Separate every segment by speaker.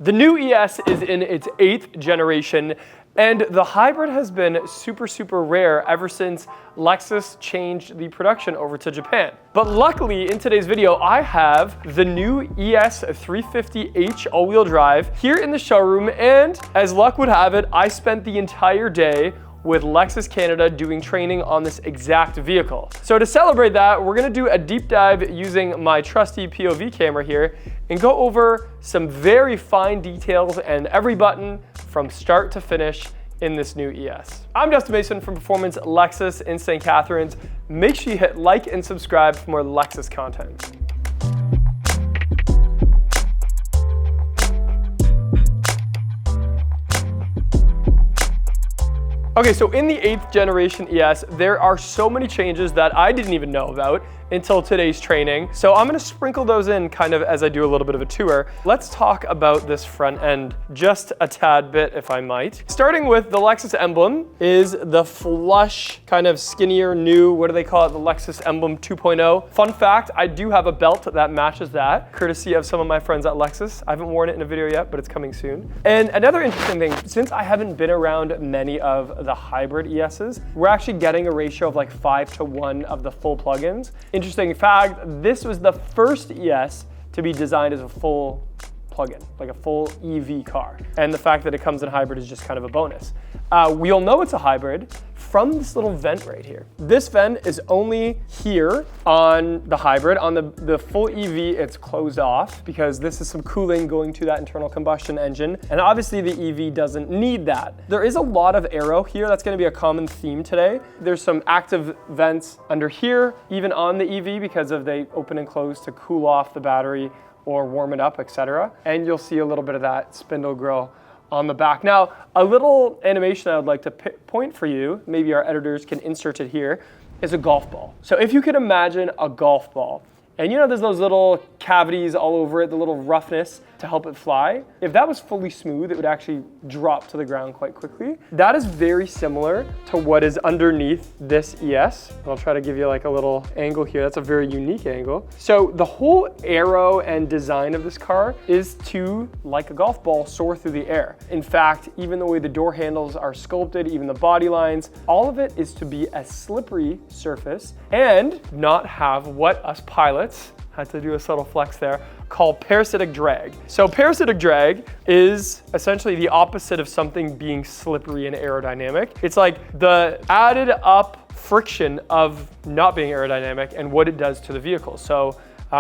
Speaker 1: The new ES is in its 8th generation, and the hybrid has been super rare ever since Lexus changed the production over to Japan. But luckily, in today's video, I have the new ES 350h all-wheel drive here in the showroom, and as luck would have it, I spent the entire day with Lexus Canada doing training on this exact vehicle. So to celebrate that, we're gonna do a deep dive using my trusty POV camera here and go over some very fine details and every button from start to finish in this new ES. I'm Justin Mason from Performance Lexus in St. Catharines. Make sure you hit like and subscribe for more Lexus content. Okay, so in the 8th generation ES, there are so many changes that I didn't even know about until today's training. So I'm gonna sprinkle those in kind of as I do a little bit of a tour. Let's talk about this front end just a tad bit, if I might. Starting with the Lexus emblem is the flush, kind of skinnier, new, what do they call it? The Lexus emblem 2.0. Fun fact, I do have a belt that matches that, courtesy of some of my friends at Lexus. I haven't worn it in a video yet, but it's coming soon. And another interesting thing, since I haven't been around many of the hybrid ESs, we're actually getting a ratio of like 5:1 of the full plugins. Interesting fact, this was the first ES to be designed as a full plug-in, like a full EV car. And the fact that it comes in hybrid is just kind of a bonus. We all know it's a hybrid from this little vent right here. This vent is only here on the hybrid. On the full EV, it's closed off because this is some cooling going to that internal combustion engine. And obviously the EV doesn't need that. There is a lot of aero here. That's gonna be a common theme today. There's some active vents under here, even on the EV because of they open and close to cool off the battery or warm it up, etc. And you'll see a little bit of that spindle grille on the back. Now, a little animation I would like to point for you, maybe our editors can insert it here, is a golf ball. So if you could imagine a golf ball, and you know there's those little cavities all over it, the little roughness to help it fly. If that was fully smooth, it would actually drop to the ground quite quickly. That is very similar to what is underneath this ES. I'll try to give you like a little angle here. That's a very unique angle. So the whole aero and design of this car is to, like a golf ball, soar through the air. In fact, even the way the door handles are sculpted, even the body lines, all of it is to be a slippery surface and not have what us pilots, had to do a subtle flex there, called parasitic drag. So parasitic drag is essentially the opposite of something being slippery and aerodynamic. It's like the added up friction of not being aerodynamic and what it does to the vehicle. So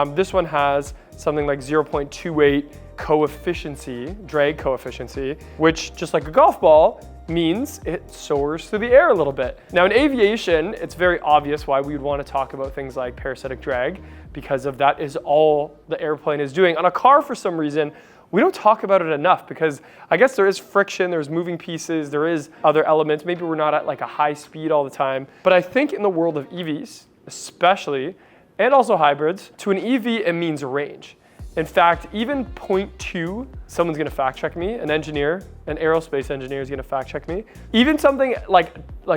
Speaker 1: this one has something like 0.28 drag coefficient, which just like a golf ball, means it soars through the air a little bit. Now in aviation, it's very obvious why we would want to talk about things like parasitic drag, because of that is all the airplane is doing. On a car, for some reason, we don't talk about it enough because I guess there is friction, there's moving pieces, there is other elements. Maybe we're not at like a high speed all the time. But I think in the world of EVs, especially, and also hybrids, to an EV, it means range. In fact, even 0.2, someone's gonna fact check me, an engineer, an aerospace engineer is gonna fact check me. Even something like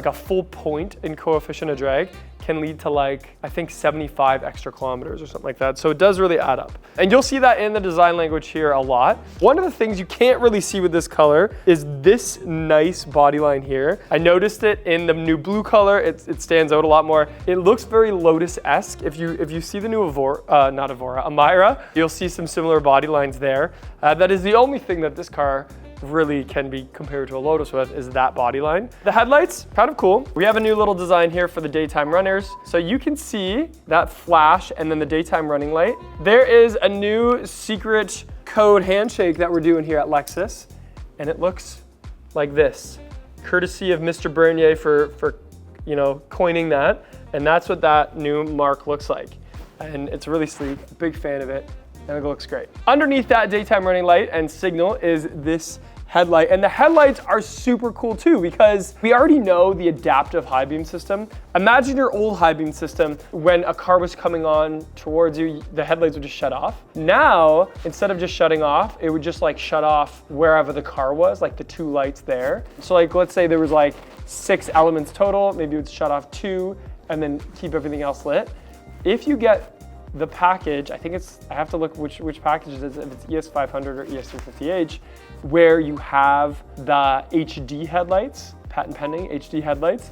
Speaker 1: a full point in coefficient of drag can lead to like, I think 75 extra kilometers or something like that. So it does really add up. And you'll see that in the design language here a lot. One of the things you can't really see with this color is this nice body line here. I noticed it in the new blue color. It stands out a lot more. It looks very Lotus-esque. If you see the new Amira, you'll see some similar body lines there. That is the only thing that this car really can be compared to a Lotus with, is that body line. The headlights, kind of cool. We have a new little design here for the daytime runners. So you can see that flash and then the daytime running light. There is a new secret code handshake that we're doing here at Lexus, and it looks like this. Courtesy of Mr. Bernier for coining that, and that's what that new mark looks like. And it's really sleek, big fan of it, and it looks great. Underneath that daytime running light and signal is this headlight, and the headlights are super cool too because we already know the adaptive high beam system. Imagine your old high beam system when a car was coming on towards you, the headlights would just shut off. Now, instead of just shutting off, it would just like shut off wherever the car was, like the two lights there. So like, let's say there was like 6 elements total, maybe it would shut off 2 and then keep everything else lit. If you get the package, I think I have to look which package it is, if it's ES500 or ES350H, where you have the HD headlights, patent pending HD headlights,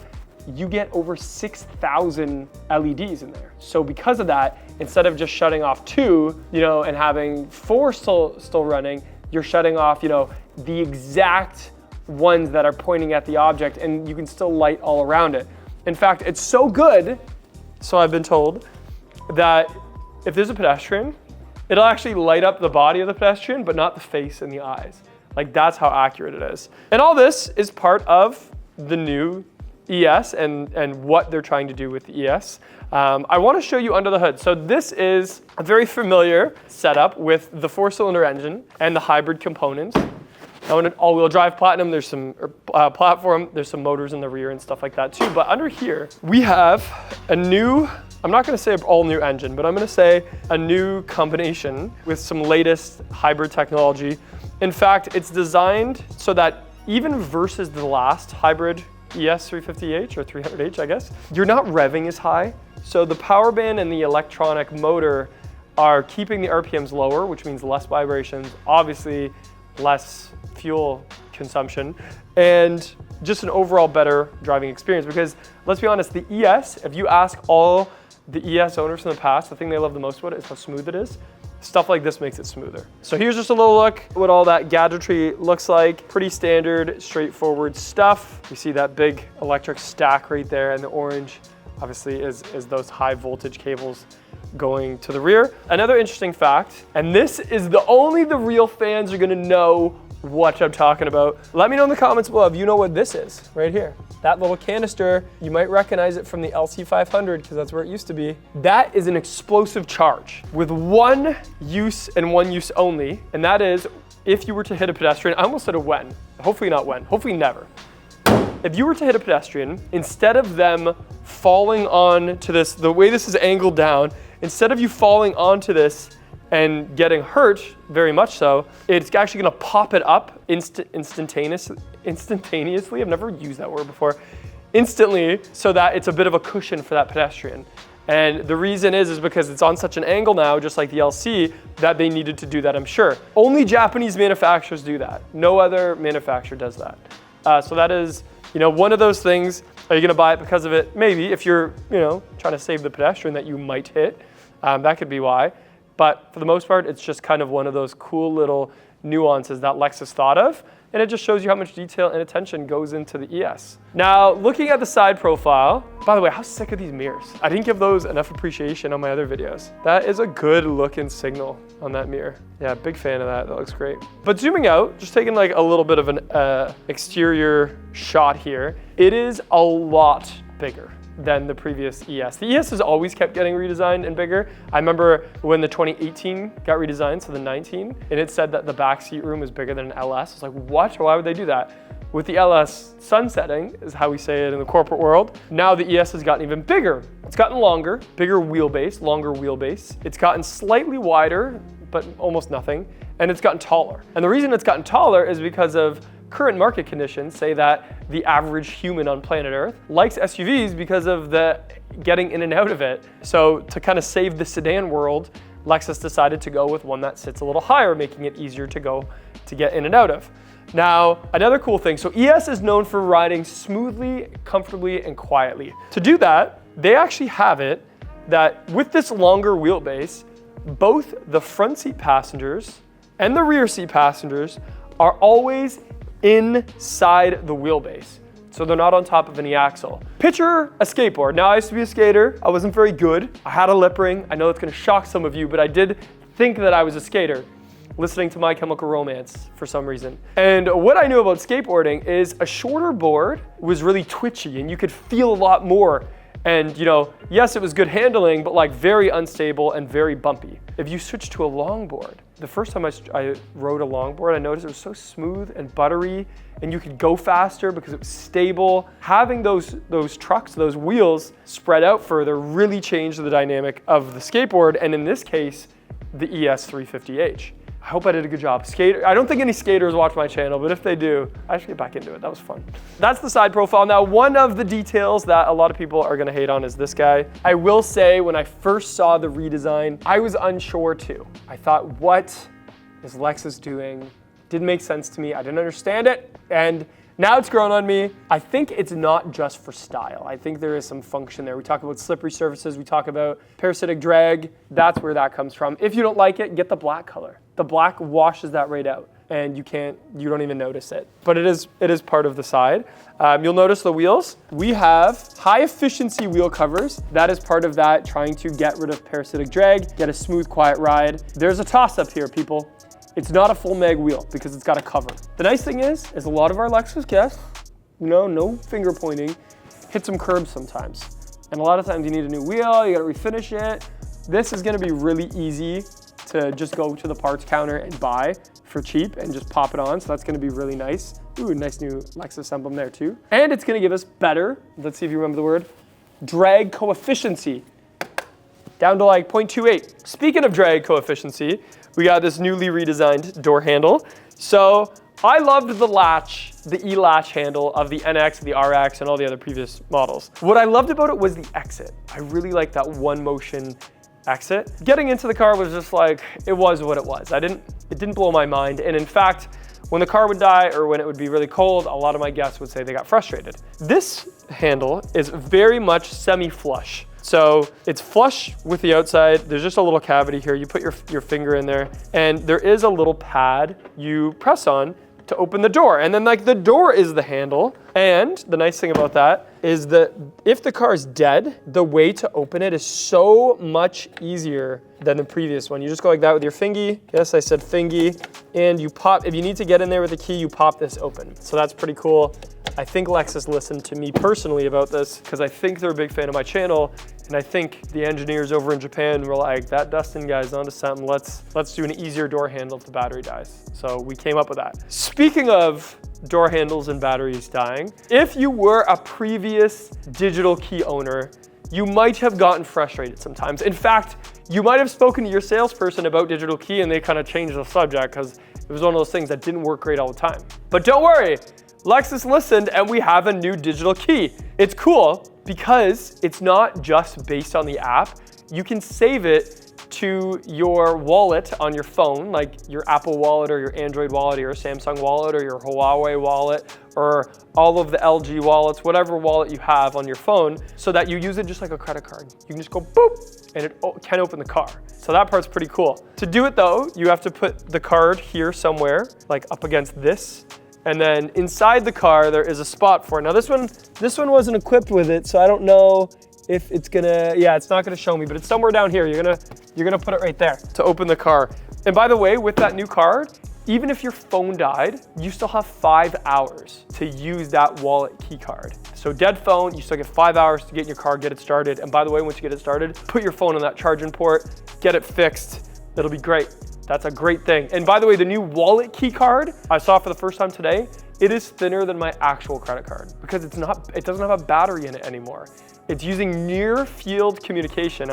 Speaker 1: you get over 6,000 LEDs in there. So because of that, instead of just shutting off 2, and having 4 still running, you're shutting off, the exact ones that are pointing at the object, and you can still light all around it. In fact, it's so good, so I've been told, that if there's a pedestrian, it'll actually light up the body of the pedestrian, but not the face and the eyes. Like, that's how accurate it is. And all this is part of the new ES and what they're trying to do with the ES. I want to show you under the hood. So this is a very familiar setup with the 4-cylinder engine and the hybrid components. Now in an all-wheel drive Platinum, there's some platform, there's some motors in the rear and stuff like that too. But under here, we have a new, I'm not going to say all new engine, but I'm going to say a new combination with some latest hybrid technology. In fact, it's designed so that even versus the last hybrid ES350H or 300H, I guess, you're not revving as high. So the power band and the electronic motor are keeping the RPMs lower, which means less vibrations, obviously less fuel consumption, and just an overall better driving experience. Because let's be honest, the ES, if you ask all the ES owners from the past, the thing they love the most about it is how smooth it is. Stuff like this makes it smoother. So here's just a little look at what all that gadgetry looks like. Pretty standard, straightforward stuff. You see that big electric stack right there, and the orange obviously is those high voltage cables going to the rear. Another interesting fact, and this is only the real fans are gonna know what I'm talking about. Let me know in the comments below if you know what this is right here. That little canister, you might recognize it from the LC500 because that's where it used to be. That is an explosive charge with one use and one use only, and that is if you were to hit a pedestrian. I almost said a when, hopefully not when, hopefully never. If you were to hit a pedestrian, instead of them falling on to this, the way this is angled down, instead of you falling onto this and getting hurt, very much so, it's actually gonna pop it up instantaneously. I've never used that word before. Instantly, so that it's a bit of a cushion for that pedestrian. And the reason is because it's on such an angle now, just like the LC, that they needed to do that, I'm sure. Only Japanese manufacturers do that. No other manufacturer does that. So that is, one of those things. Are you gonna buy it because of it? Maybe, if you're, trying to save the pedestrian that you might hit, that could be why. But for the most part, it's just kind of one of those cool little nuances that Lexus thought of, and it just shows you how much detail and attention goes into the ES. Now, looking at the side profile, by the way, how sick are these mirrors? I didn't give those enough appreciation on my other videos. That is a good looking signal on that mirror. Yeah, big fan of that, that looks great. But zooming out, just taking like a little bit of an exterior shot here, it is a lot bigger than the previous ES. The ES has always kept getting redesigned and bigger. I remember when the 2018 got redesigned, so the 19, and it said that the back seat room was bigger than an LS. I was like, what? Why would they do that? With the LS sunsetting, is how we say it in the corporate world, now the ES has gotten even bigger. It's gotten longer, bigger wheelbase, longer wheelbase. It's gotten slightly wider, but almost nothing, and it's gotten taller. And the reason it's gotten taller is because of current market conditions say that the average human on planet Earth likes SUVs because of the getting in and out of it. So to kind of save the sedan world, Lexus decided to go with one that sits a little higher, making it easier to get in and out of. Now, another cool thing, so ES is known for riding smoothly, comfortably, and quietly. To do that, they actually have it that with this longer wheelbase, both the front seat passengers and the rear seat passengers are always inside the wheelbase. So they're not on top of any axle. Picture a skateboard. Now, I used to be a skater. I wasn't very good. I had a lip ring. I know that's gonna shock some of you, but I did think that I was a skater, listening to My Chemical Romance for some reason. And what I knew about skateboarding is a shorter board was really twitchy and you could feel a lot more. And yes, it was good handling, but like very unstable and very bumpy. If you switch to a longboard, the first time I rode a longboard, I noticed it was so smooth and buttery, and you could go faster because it was stable. Having those trucks, those wheels spread out further really changed the dynamic of the skateboard, and in this case, the ES350H. I hope I did a good job. I don't think any skaters watch my channel, but if they do, I should get back into it. That was fun. That's the side profile. Now, one of the details that a lot of people are gonna hate on is this guy. I will say, when I first saw the redesign, I was unsure too. I thought, what is Lexus doing? Didn't make sense to me. I didn't understand it. And now it's grown on me. I think it's not just for style. I think there is some function there. We talk about slippery surfaces. We talk about parasitic drag. That's where that comes from. If you don't like it, get the black color. The black washes that right out, and you don't even notice it. But it is part of the side. You'll notice the wheels. We have high efficiency wheel covers. That is part of that, trying to get rid of parasitic drag, get a smooth, quiet ride. There's a toss up here, people. It's not a full mag wheel because it's got a cover. The nice thing is a lot of our Lexus guests, no finger pointing, hit some curbs sometimes. And a lot of times you need a new wheel, you gotta refinish it. This is gonna be really easy to just go to the parts counter and buy for cheap and just pop it on. So that's gonna be really nice. Ooh, nice new Lexus emblem there too. And it's gonna give us better, let's see if you remember the word, drag coefficiency. Down to like 0.28. Speaking of drag coefficiency, we got this newly redesigned door handle. So I loved the latch, the E-latch handle of the NX, the RX, and all the other previous models. What I loved about it was the exit. I really liked that one motion exit. Getting into the car was just like, it was what it was. It didn't blow my mind. And in fact, when the car would die or when it would be really cold, a lot of my guests would say they got frustrated. This handle is very much semi-flush. So it's flush with the outside. There's just a little cavity here. You put your finger in there, and there is a little pad you press on to open the door. And then like the door is the handle. And the nice thing about that is that if the car is dead, the way to open it is so much easier than the previous one. You just go like that with your fingy. Yes, I said fingy. And you pop, if you need to get in there with the key, you pop this open. So that's pretty cool. I think Lexus listened to me personally about this because I think they're a big fan of my channel. And I think the engineers over in Japan were like, that Dustin guy's onto something. Let's do an easier door handle if the battery dies. So we came up with that. Speaking of door handles and batteries dying, if you were a previous digital key owner, you might have gotten frustrated sometimes. In fact, you might have spoken to your salesperson about digital key and they kind of changed the subject because it was one of those things that didn't work great all the time. But don't worry, Lexus listened and we have a new digital key. It's cool because it's not just based on the app. You can save it to your wallet on your phone, like your Apple wallet or your Android wallet or your Samsung wallet or your Huawei wallet or all of the LG wallets, whatever wallet you have on your phone, so that you use it just like a credit card. You can just go boop and it can open the car. So that part's pretty cool. To do it though, you have to put the card here somewhere, like up against this. And then inside the car, there is a spot for it. Now this one wasn't equipped with it, so I don't know if it's gonna, yeah, it's not gonna show me, but it's somewhere down here. You're gonna put it right there to open the car. And by the way, with that new card, even if your phone died, you still have 5 hours to use that wallet key card. So dead phone, you still get 5 hours to get in your car, get it started. And by the way, once you get it started, put your phone on that charging port, get it fixed. It'll be great. That's a great thing. And by the way, the new wallet key card I saw for the first time today, it is thinner than my actual credit card because it doesn't have a battery in it anymore. It's using near field communication.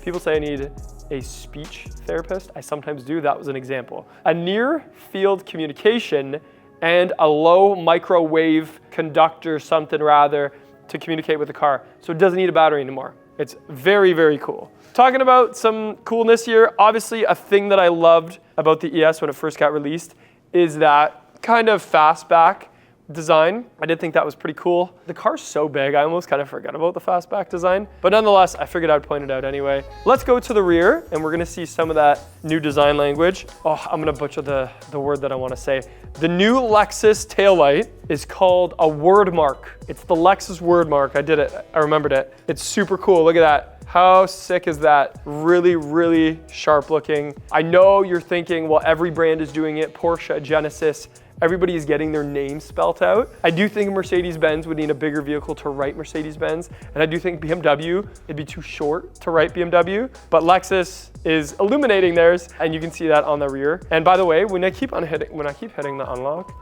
Speaker 1: People say I need a speech therapist. I sometimes do. That was an example. A near field communication and a low microwave conductor, something rather, to communicate with the car. So it doesn't need a battery anymore. It's very, very cool. Talking about some coolness here, obviously a thing that I loved about the ES when it first got released is that kind of fastback design. I did think that was pretty cool. The car's so big, I almost kind of forgot about the fastback design. But nonetheless, I figured I'd point it out anyway. Let's go to the rear and we're gonna see some of that new design language. Oh, I'm gonna butcher the word that I wanna say. The new Lexus taillight is called a word mark. It's the Lexus word mark. I did it, I remembered it. It's super cool, look at that. How sick is that? Really, really sharp looking. I know you're thinking, well, every brand is doing it. Porsche, Genesis, everybody is getting their name spelt out. I do think Mercedes-Benz would need a bigger vehicle to write Mercedes-Benz. And I do think BMW, it'd be too short to write BMW. But Lexus is illuminating theirs, and you can see that on the rear. And by the way, when I keep hitting the unlock,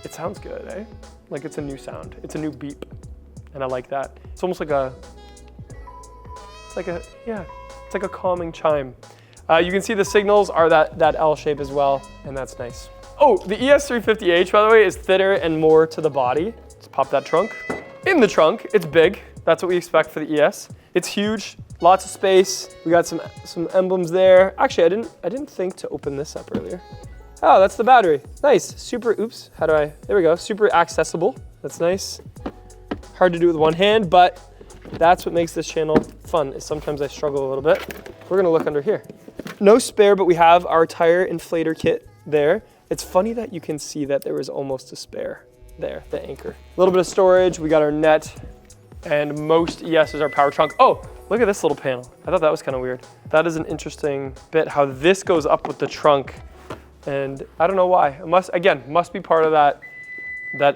Speaker 1: it sounds good, eh? Like it's a new sound. It's a new beep. And I like that. It's almost like it's like a calming chime. You can see the signals are that L shape as well, and that's nice. Oh, the ES350H, by the way, is thinner and more to the body. Let's pop that trunk. In the trunk, it's big. That's what we expect for the ES. It's huge, lots of space. We got some emblems there. Actually, I didn't think to open this up earlier. Oh, that's the battery. Nice, super, oops, there we go, super accessible. That's nice. Hard to do with one hand, but that's what makes this channel fun, is sometimes I struggle a little bit. We're gonna look under here. No spare, but we have our tire inflator kit there. It's funny that you can see that there was almost a spare there, the anchor. A little bit of storage, we got our net, and most ES is our power trunk. Oh, look at this little panel. I thought that was kind of weird. That is an interesting bit, how this goes up with the trunk. And I don't know why. It must be part of that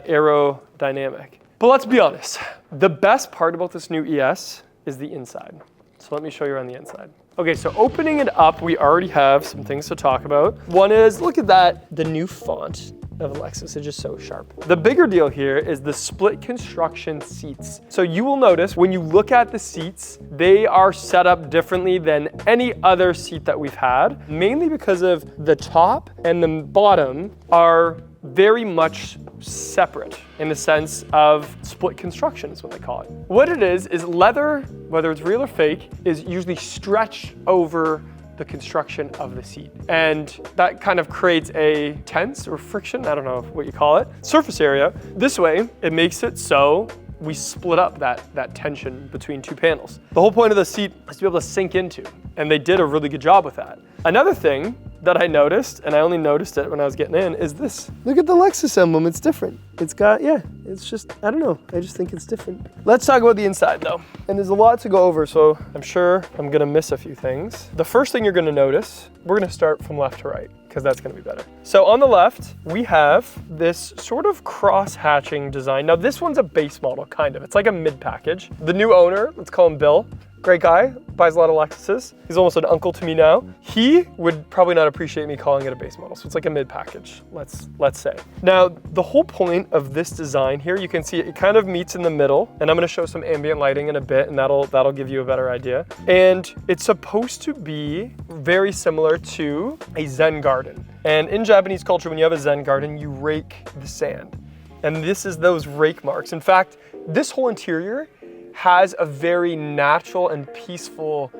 Speaker 1: aerodynamic. But let's be honest, the best part about this new ES is the inside. So let me show you around the inside. Okay, so opening it up, we already have some things to talk about. One is, look at that, the new font of Lexus is just so sharp. The bigger deal here is the split construction seats. So you will notice when you look at the seats, they are set up differently than any other seat that we've had, mainly because of the top and the bottom are very much separate in the sense of split construction is what they call it. What it is leather, whether it's real or fake, is usually stretched over the construction of the seat. And that kind of creates a tense or friction, I don't know what you call it, surface area. This way, it makes it so we split up that tension between two panels. The whole point of the seat is to be able to sink into, and they did a really good job with that. Another thing that I noticed, and I only noticed it when I was getting in, is this. Look at the Lexus emblem, it's different. It's got, yeah, it's just, I don't know, I just think it's different. Let's talk about the inside though. And there's a lot to go over, so I'm sure I'm gonna miss a few things. The first thing you're gonna notice, we're gonna start from left to right, because that's gonna be better. So on the left, we have this sort of cross-hatching design. Now this one's a base model, kind of. It's like a mid-package. The new owner, let's call him Bill, great guy, buys a lot of Lexuses. He's almost an uncle to me now. He would probably not appreciate me calling it a base model, so it's like a mid-package, let's say. Now, the whole point of this design here, you can see it kind of meets in the middle, and I'm gonna show some ambient lighting in a bit, and that'll give you a better idea. And it's supposed to be very similar to a Zen garden. And in Japanese culture, when you have a Zen garden, you rake the sand. And this is those rake marks. In fact, this whole interior has a very natural and peaceful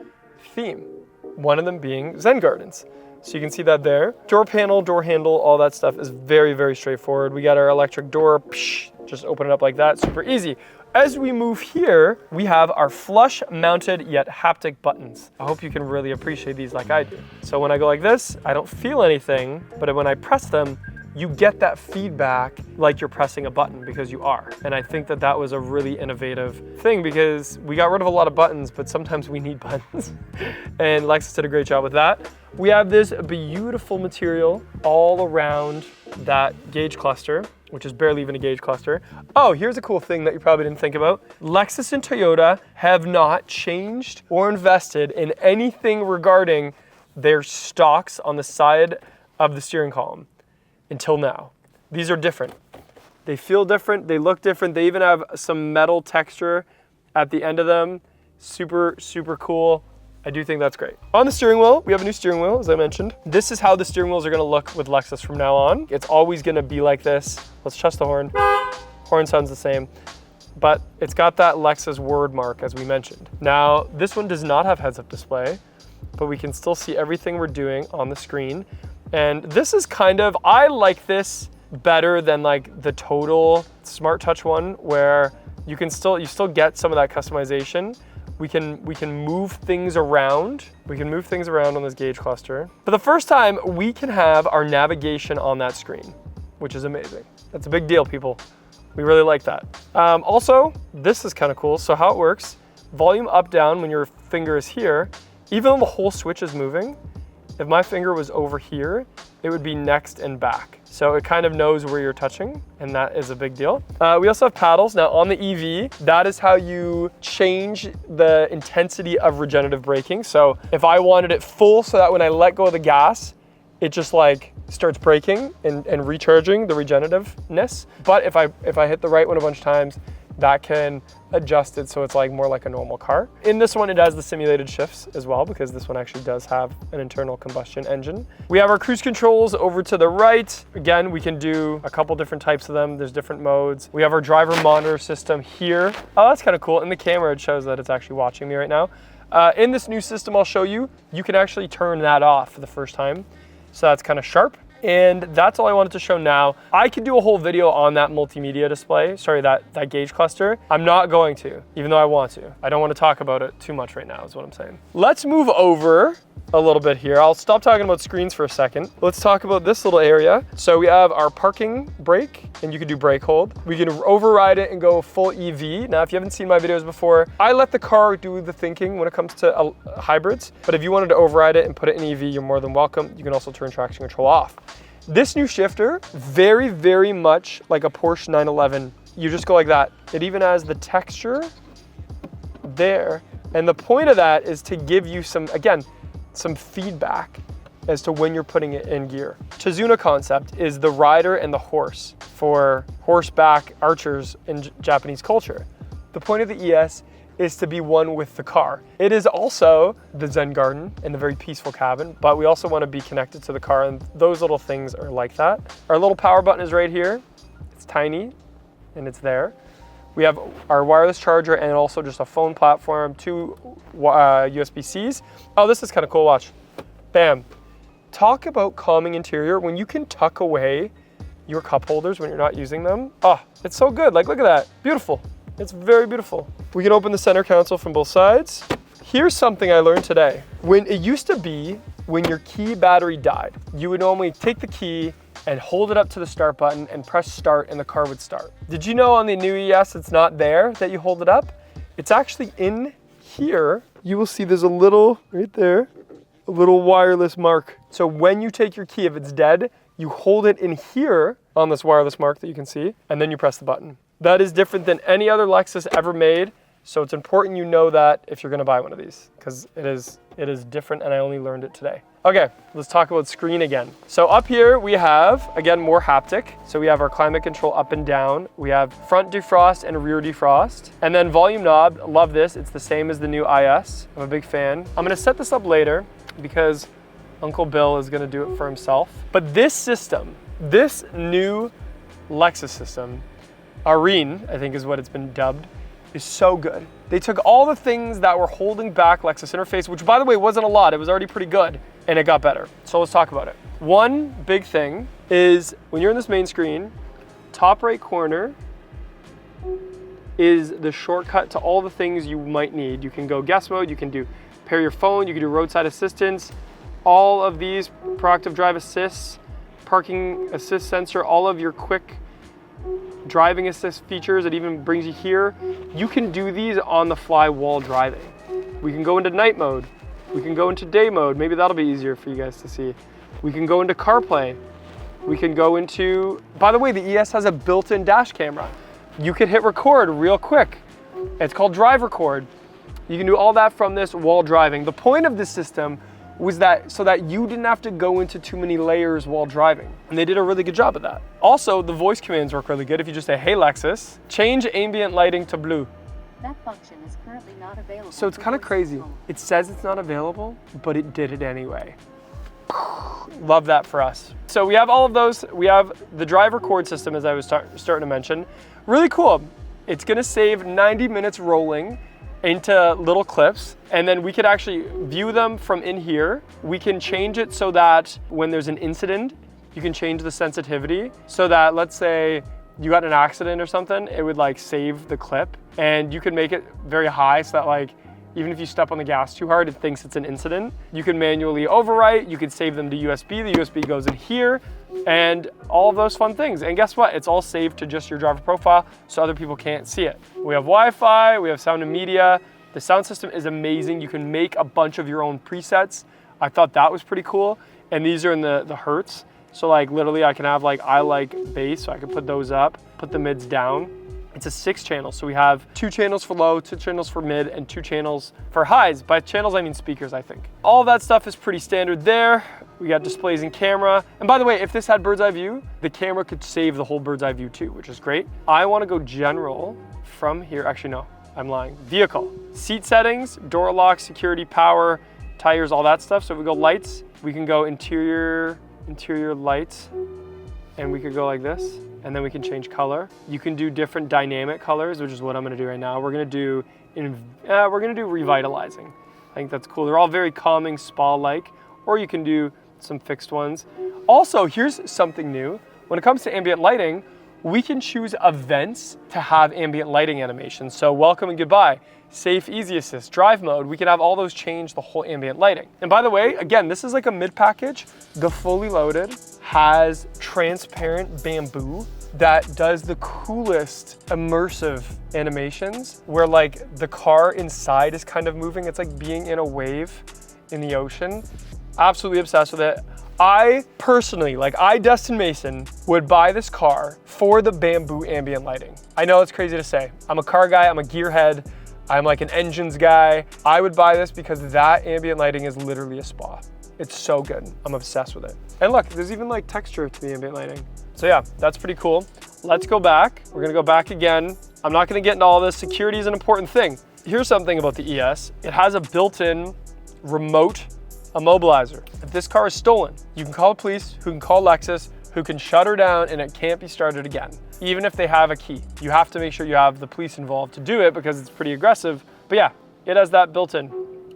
Speaker 1: theme. One of them being Zen gardens. So you can see that there. Door panel, door handle, all that stuff is very, very straightforward. We got our electric door, just open it up like that, super easy. As we move here, we have our flush mounted yet haptic buttons. I hope you can really appreciate these like I do. So when I go like this, I don't feel anything, but when I press them, you get that feedback like you're pressing a button because you are. And I think that that was a really innovative thing because we got rid of a lot of buttons, but sometimes we need buttons. And Lexus did a great job with that. We have this beautiful material all around that gauge cluster, which is barely even a gauge cluster. Oh, here's a cool thing that you probably didn't think about. Lexus and Toyota have not changed or invested in anything regarding their stocks on the side of the steering column. Until now. These are different. They feel different, they look different. They even have some metal texture at the end of them. Super, super cool. I do think that's great. On the steering wheel, we have a new steering wheel, as I mentioned. This is how the steering wheels are gonna look with Lexus from now on. It's always gonna be like this. Let's trust the horn. Horn sounds the same, but it's got that Lexus word mark, as we mentioned. Now, this one does not have heads-up display, but we can still see everything we're doing on the screen. And this is kind of, I like this better than like the total Smart Touch one where you still get some of that customization. We can move things around. We can move things around on this gauge cluster. For the first time, we can have our navigation on that screen, which is amazing. That's a big deal, people. We really like that. Also, this is kind of cool. So how it works, volume up, down when your finger is here, even though the whole switch is moving, if my finger was over here, it would be next and back. So it kind of knows where you're touching, and that is a big deal. We also have paddles. Now on the EV, that is how you change the intensity of regenerative braking. So if I wanted it full so that when I let go of the gas, it just like starts braking and recharging the regenerativeness. But if I hit the right one a bunch of times, that can adjust it so it's like more like a normal car. In this one, it has the simulated shifts as well, because this one actually does have an internal combustion engine. We have our cruise controls over to the right. Again, we can do a couple different types of them. There's different modes. We have our driver monitor system here. Oh, that's kind of cool. In the camera, it shows that it's actually watching me right now. In this new system I'll show you, you can actually turn that off for the first time. So that's kind of sharp. And that's all I wanted to show now. I could do a whole video on that multimedia display, sorry, that gauge cluster. I'm not going to, even though I want to. I don't want to talk about it too much right now is what I'm saying. Let's move over a little bit here. I'll stop talking about screens for a second. Let's talk about this little area. So we have our parking brake, and you can do brake hold. We can override it and go full EV. Now, if you haven't seen my videos before, I let the car do the thinking when it comes to hybrids. But if you wanted to override it and put it in EV, you're more than welcome. You can also turn traction control off. This new shifter, very, very much like a Porsche 911. You just go like that. It even has the texture there. And the point of that is to give you some, again, some feedback as to when you're putting it in gear. Tazuna concept is the rider and the horse for horseback archers in Japanese culture. The point of the ES is to be one with the car. It is also the Zen garden and the very peaceful cabin, but we also want to be connected to the car, and those little things are like that. Our little power button is right here. It's tiny and it's there. We have our wireless charger and also just a phone platform, 2 USB-Cs. Oh, this is kind of cool, watch. Bam. Talk about calming interior when you can tuck away your cup holders when you're not using them. Oh, it's so good, like look at that, beautiful. It's very beautiful. We can open the center console from both sides. Here's something I learned today. When it used to be, when your key battery died, you would normally take the key and hold it up to the start button and press start and the car would start. Did you know on the new ES it's not there that you hold it up? It's actually in here. You will see there's a little, right there, a little wireless mark. So when you take your key, if it's dead, you hold it in here on this wireless mark that you can see, and then you press the button. That is different than any other Lexus ever made. So it's important you know that if you're gonna buy one of these, because it is different and I only learned it today. Okay, let's talk about screen again. So up here we have, again, more haptic. So we have our climate control up and down. We have front defrost and rear defrost. And then volume knob, love this. It's the same as the new IS. I'm a big fan. I'm gonna set this up later because Uncle Bill is gonna do it for himself. But this system, this new Lexus system, Arene, I think is what it's been dubbed, is so good. They took all the things that were holding back Lexus interface, which by the way wasn't a lot, it was already pretty good, and it got better. So let's talk about it. One big thing is when you're in this main screen, top right corner is the shortcut to all the things you might need. You can go guest mode, you can do pair your phone, you can do roadside assistance, all of these proactive drive assists, parking assist sensor, all of your quick driving assist features. It even brings you here. You can do these on the fly while driving. We can go into night mode. We can go into day mode. Maybe that'll be easier for you guys to see. We can go into CarPlay. We can go into, by the way, the ES has a built-in dash camera. You could hit record real quick. It's called Drive Record. You can do all that from this while driving. The point of this system was that so that you didn't have to go into too many layers while driving. And they did a really good job of that. Also, the voice commands work really good. If you just say, hey Lexus, change ambient lighting to blue.
Speaker 2: That function is currently not available.
Speaker 1: So it's kind of crazy. It says it's not available, but it did it anyway. Love that for us. So we have all of those. We have the drive record system, as I was starting to mention. Really cool. It's gonna save 90 minutes rolling into little clips, and then we could actually view them from in here. We can change it so that when there's an incident, you can change the sensitivity so that, let's say you got in an accident or something, it would like save the clip, and you can make it very high so that like even if you step on the gas too hard, it thinks it's an incident. You can manually overwrite, you can save them to USB, the USB goes in here, and all of those fun things. And guess what? It's all saved to just your driver profile so other people can't see it. We have Wi-Fi, we have sound and media. The sound system is amazing. You can make a bunch of your own presets. I thought that was pretty cool. And these are in the hertz. So like literally I can have like, I like bass, so I can put those up, put the mids down. It's a 6 channel, so we have 2 channels for low, 2 channels for mid, and 2 channels for highs. By channels, I mean speakers, I think. All of that stuff is pretty standard there. We got displays and camera. And by the way, if this had bird's eye view, the camera could save the whole bird's eye view too, which is great. I wanna go general from here, actually no, I'm lying. Vehicle, seat settings, door lock, security, power, tires, all that stuff. So if we go lights, we can go interior lights, and we could go like this, and then we can change color. You can do different dynamic colors, which is what I'm gonna do right now. We're gonna do revitalizing. I think that's cool. They're all very calming, spa-like, or you can do some fixed ones. Also, here's something new. When it comes to ambient lighting, we can choose events to have ambient lighting animations. So welcome and goodbye, safe, easy assist, drive mode. We can have all those change the whole ambient lighting. And by the way, again, this is like a mid package. The fully loaded has transparent bamboo that does the coolest immersive animations where like the car inside is kind of moving. It's like being in a wave in the ocean. Absolutely obsessed with it. I personally, Destin Mason, would buy this car for the bamboo ambient lighting. I know it's crazy to say. I'm a car guy, I'm a gearhead, I'm like an engines guy. I would buy this because that ambient lighting is literally a spa. It's so good, I'm obsessed with it. And look, there's even like texture to the ambient lighting. So yeah, that's pretty cool. Let's go back. We're gonna go back again. I'm not gonna get into all this. Security is an important thing. Here's something about the ES. It has a built-in remote immobilizer. If this car is stolen, you can call the police, who can call Lexus, who can shut her down, and it can't be started again. Even if they have a key. You have to make sure you have the police involved to do it because it's pretty aggressive. But yeah, it has that built in,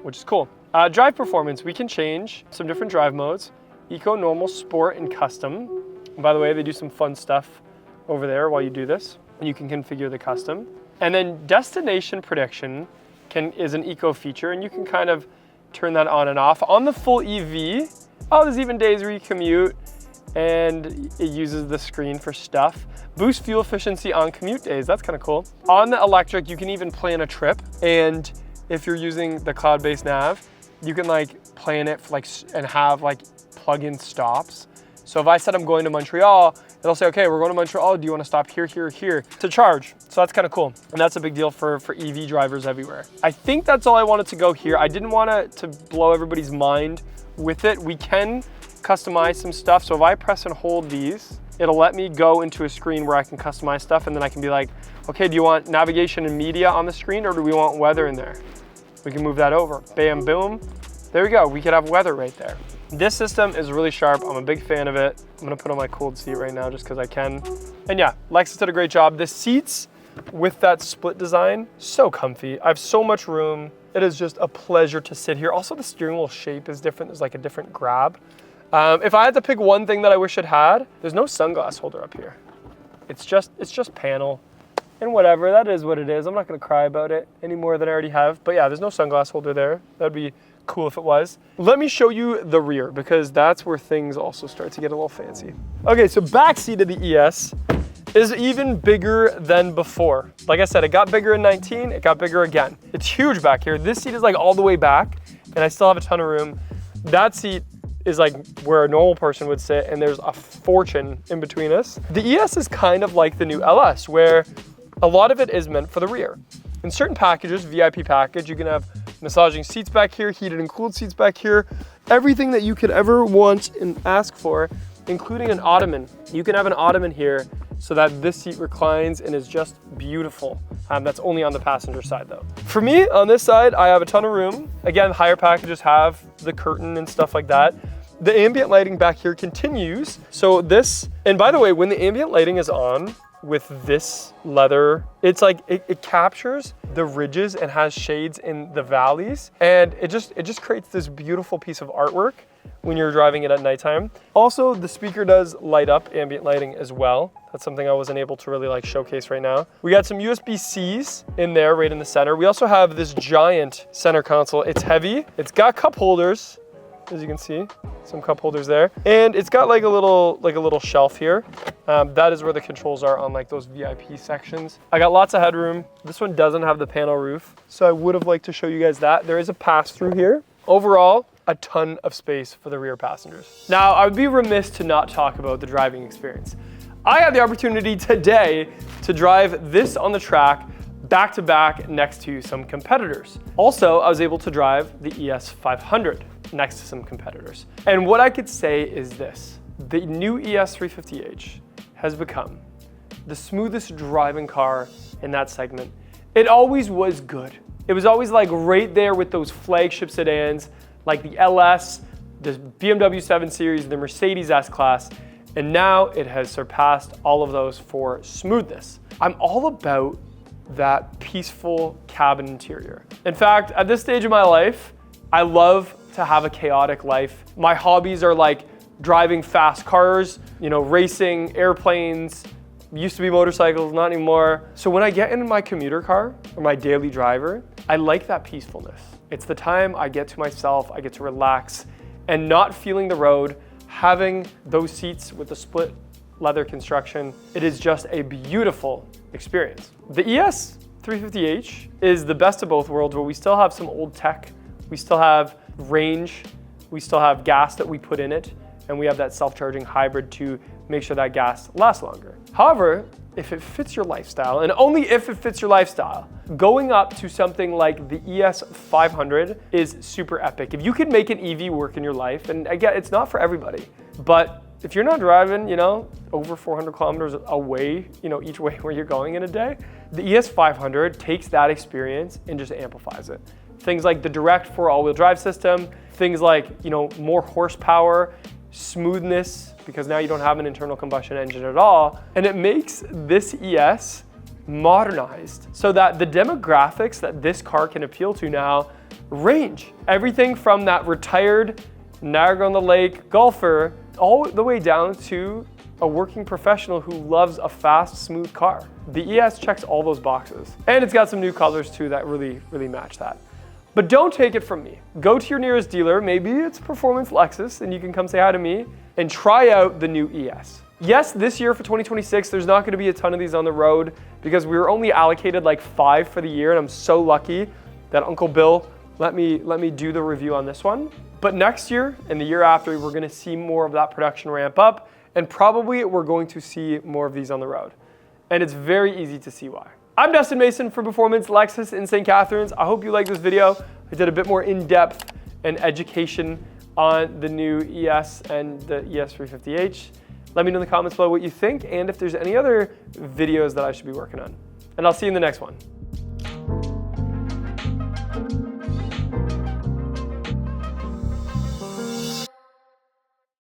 Speaker 1: which is cool. Drive performance, we can change some different drive modes. Eco, normal, sport, and custom. And by the way, they do some fun stuff over there while you do this. And you can configure the custom. And then destination prediction is an eco feature, and you can kind of turn that on and off. On the full EV, there's even days where you commute and it uses the screen for stuff. Boost fuel efficiency on commute days, that's kind of cool. On the electric, you can even plan a trip. And if you're using the cloud-based nav, you can like plan it for and have like plug-in stops. So if I said I'm going to Montreal, it'll say, okay, we're going to Montreal. Do you want to stop here, here, here to charge? So that's kind of cool. And that's a big deal for EV drivers everywhere. I think that's all I wanted to go here. I didn't want to blow everybody's mind with it. We can customize some stuff. So if I press and hold these, it'll let me go into a screen where I can customize stuff. And then I can be like, okay, do you want navigation and media on the screen, or do we want weather in there? We can move that over. Bam, boom. There we go. We could have weather right there. This system is really sharp. I'm a big fan of it. I'm gonna put on my cooled seat right now just because I can. And yeah, Lexus did a great job. The seats with that split design, so comfy. I have so much room. It is just a pleasure to sit here. Also, the steering wheel shape is different. There's like a different grab. If I had to pick one thing that I wish it had, there's no sunglass holder up here. It's just panel. And whatever, that is what it is. I'm not gonna cry about it any more than I already have. But yeah, there's no sunglass holder there. That'd be cool if it was. Let me show you the rear because that's where things also start to get a little fancy. Okay, so back seat of the ES is even bigger than before. Like I said, it got bigger in 19, it got bigger again. It's huge back here. This seat is like all the way back and I still have a ton of room. That seat is like where a normal person would sit and there's a fortune in between us. The ES is kind of like the new LS where a lot of it is meant for the rear. In certain packages, VIP package, you can have massaging seats back here, heated and cooled seats back here, everything that you could ever want and ask for, including an ottoman. You can have an ottoman here so that this seat reclines and is just beautiful. That's only on the passenger side though. For me, on this side, I have a ton of room. Again, higher packages have the curtain and stuff like that. The ambient lighting back here continues. So this, and by the way, when the ambient lighting is on, with this leather, it's like it captures the ridges and has shades in the valleys, and it just creates this beautiful piece of artwork when you're driving it at nighttime. Also, the speaker does light up ambient lighting as well. That's something I wasn't able to really like showcase right now. We got some USB-Cs in there right in the center. We also have this giant center console. It's heavy. It's got cup holders, as you can see, some cup holders there. And it's got like a little shelf here. That is where the controls are on like those VIP sections. I got lots of headroom. This one doesn't have the panel roof, so I would have liked to show you guys that. There is a pass-through here. Overall, a ton of space for the rear passengers. Now, I would be remiss to not talk about the driving experience. I had the opportunity today to drive this on the track back to back next to some competitors. Also, I was able to drive the ES 500 next to some competitors. And what I could say is this: the new ES 350h has become the smoothest driving car in that segment. It always was good. It was always like right there with those flagship sedans, like the LS, the BMW 7 Series, the Mercedes S-Class, and now it has surpassed all of those for smoothness. I'm all about that peaceful cabin interior. In fact, at this stage of my life, I love to have a chaotic life. My hobbies are like driving fast cars, racing, airplanes, used to be motorcycles, not anymore. So when I get in my commuter car or my daily driver, I like that peacefulness. It's the time I get to myself, I get to relax and not feeling the road, having those seats with the split leather construction. It is just a beautiful experience. The ES 350h is the best of both worlds, where we still have some old tech, we still have range, we still have gas that we put in it, and we have that self-charging hybrid to make sure that gas lasts longer. However, if it fits your lifestyle, and only if it fits your lifestyle, going up to something like the ES 500 is super epic. If you can make an EV work in your life, and again, it's not for everybody, but if you're not driving, over 400 kilometers away, each way where you're going in a day, the ES 500 takes that experience and just amplifies it. Things like the direct 4 all-wheel drive system, things like, more horsepower, smoothness, because now you don't have an internal combustion engine at all. And it makes this ES modernized so that the demographics that this car can appeal to now range. Everything from that retired Niagara-on-the-Lake golfer all the way down to a working professional who loves a fast, smooth car. The ES checks all those boxes. And it's got some new colors too that really, really match that. But don't take it from me. Go to your nearest dealer, maybe it's Performance Lexus, and you can come say hi to me and try out the new ES. Yes, this year for 2026, there's not gonna be a ton of these on the road because we were only allocated like 5 for the year, and I'm so lucky that Uncle Bill let me do the review on this one. But next year and the year after, we're gonna see more of that production ramp up, and probably we're going to see more of these on the road. And it's very easy to see why. I'm Dustin Mason from Performance Lexus in St. Catharines. I hope you like this video. I did a bit more in-depth and education on the new ES and the ES 350h. Let me know in the comments below what you think and if there's any other videos that I should be working on. And I'll see you in the next one.